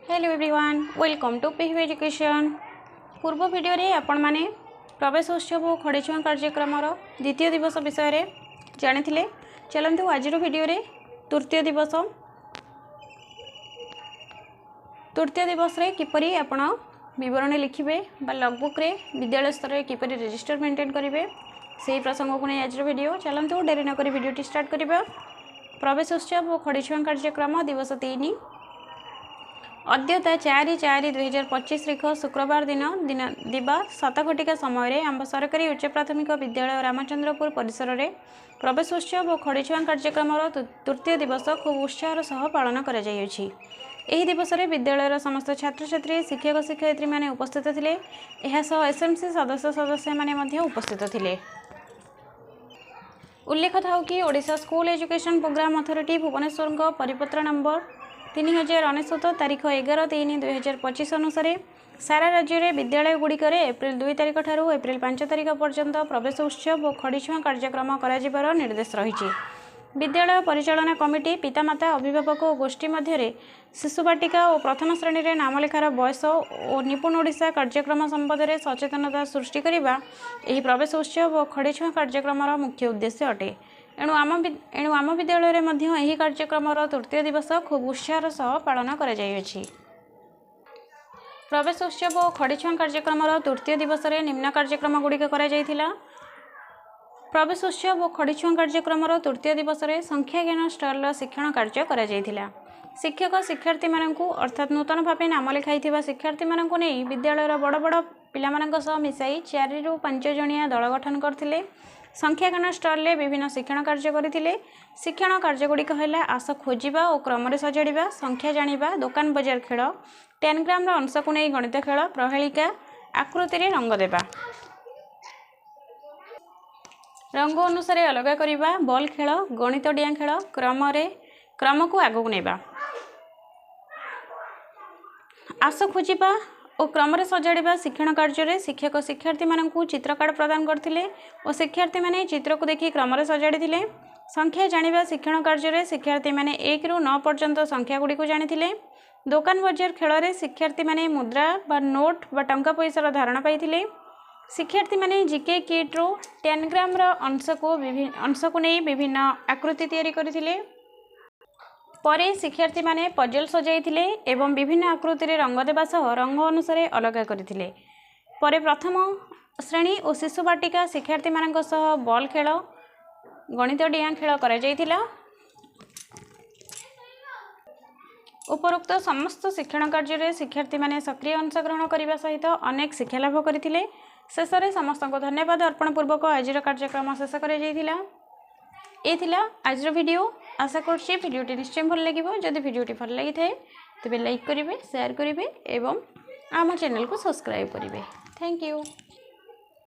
Hello everyone welcome to Pihu education. पूर्व video रे आपण माने प्रवेश उत्सव और खड़ीछुआ कार्यक्रम द्वितीय दिवस विषय जानी। चलतु आज वीडियो रे तृतीय दिवस रे किपरि आपण विवरणी लिखिबे बा लगबुक रे विद्यालय स्तर रे किपरि रजिस्टर मेंटेन करिवे सेही प्रसंग को नै आज वीडियो। चलतु डेरी न करी वीडियो स्टार्ट करिबा। प्रवेश उत्सव और खड़ीछुआ कार्यक्रम दिवस 3 अद्यता 4/4/2025 तारीख शुक्रवार दिन दिवा 7 घटिका समय आम सरकारी उच्च प्राथमिक विद्यालय रामचंद्रपुर परिसर में प्रवेश उत्सव और खड़ीछुआ कार्यक्रम तृतीय दिवस खूब उत्साहर सह पालन कर दिवस में विद्यालय समस्त छात्र छात्री शिक्षक शिक्षयित्री मैंने उपस्थित थे। एसएमसी सदस्य मैंने उपस्थित थे। उल्लेख था कि Odisha school education programme authority Bhubaneswar परिपत्र नंबर 3099 तारीख 11/3/2025 अनुसार सारा राज्य में विद्यालय गुड़िक एप्रिल 2 तारीख ठारू एप्रिल 5 तारीख पर्यंत प्रवेश उत्सव और खड़ीछुआ कार्यक्रम कर निर्देश रही। विद्यालय परिचालना कमिटी पितामाता अभिभावक और गोष्ठी मध्य शिशुबाटिका और प्रथम श्रेणी में नाम लेखार बयस और निपुण ओडिशा कार्यक्रम संबंध में सचेतनता सृष्टि करने यह प्रवेश उत्सव और खड़ीछुआ कार्यक्रम मुख्य उद्देश्य अटे। एणु आम विद्यालय में कार्यक्रम तृतीय दिवस खूब उत्साहर सह पालन कर प्रवेश उत्सव और खड़ीछुआ कार्यक्रम तृतीय दिवस में निम्न कार्यक्रम गुड़िक कर प्रवेश उत्सव और खड़ीछुआ कार्यक्रम तृतीय दिवस में संख्या ज्ञान स्टल शिक्षण कार्य कर शिक्षक शिक्षार्थी मानू अर्थात नूतन भाव नाम लिखाई शिक्षार्थी मानू नहीं विद्यालय बड़ बड़ पिला मिसाई 4 ରୁ 5 जणिया दल गठन करते। संख्या ज्ञान स्टल विभिन्न शिक्षण कार्य करते। शिक्षण कार्यगुड़िक है आस खोजा और क्रम सजाड़ा संख्या जाना दुकान बजार खेल 10 ग्राम अंश को नहीं गणित खेल प्रहेलिका आकृति रंग देवा रंग अनुसार अलग करवा बॉल खेल गणित डिया खेल क्रम को आगू नेबा आस खोजा और क्रम सजाड़ा शिक्षण कार्य शिक्षक शिक्षार्थी मानू चित्र कार्ड प्रदान करते और शिक्षार्थी माने चित्र को देखि क्रम सजाड़ी संख्या जाना शिक्षण कार्य शिक्षार्थी माने 1 ରୁ 9 पर्यंत संख्या गुड़ी को जानी। दुकान बजार खेल शिक्षार्थी माने मुद्रा बा नोट बा टंका पैसार धारणा पाई शिक्षार्थी माने जीके किट रू 10 ग्राम अंश को नहीं विभिन्न आकृति तैयारी करथिले। परे शिक्षार्थी माने पजल सजाइथिले एवं विभिन्न आकृति रंग देवा सह रंग अनुसार अलग करथिले। परे प्रथम श्रेणी और शिशु बाटिका शिक्षार्थी मानक सह बॉल खेल गणित डिया खेल करा जायथिला। उपरोक्त समस्त शिक्षण कार्य शिक्षार्थी माने सक्रिय अंशग्रहण करने सहित अनेक शिक्षा लाभ करथिले। शेष में समस्त को धन्यवाद अर्पण पूर्वक आज कार्यक्रम शेष कर आज वीडियो। आशा करछि वीडियोटी निश्चय भल लगे। जदि वीडियोटी भल लगी थाए तेबे लाइक करेंगे शेयर करेंगे एवं आम चैनल को सब्सक्राइब करेंगे। Thank you.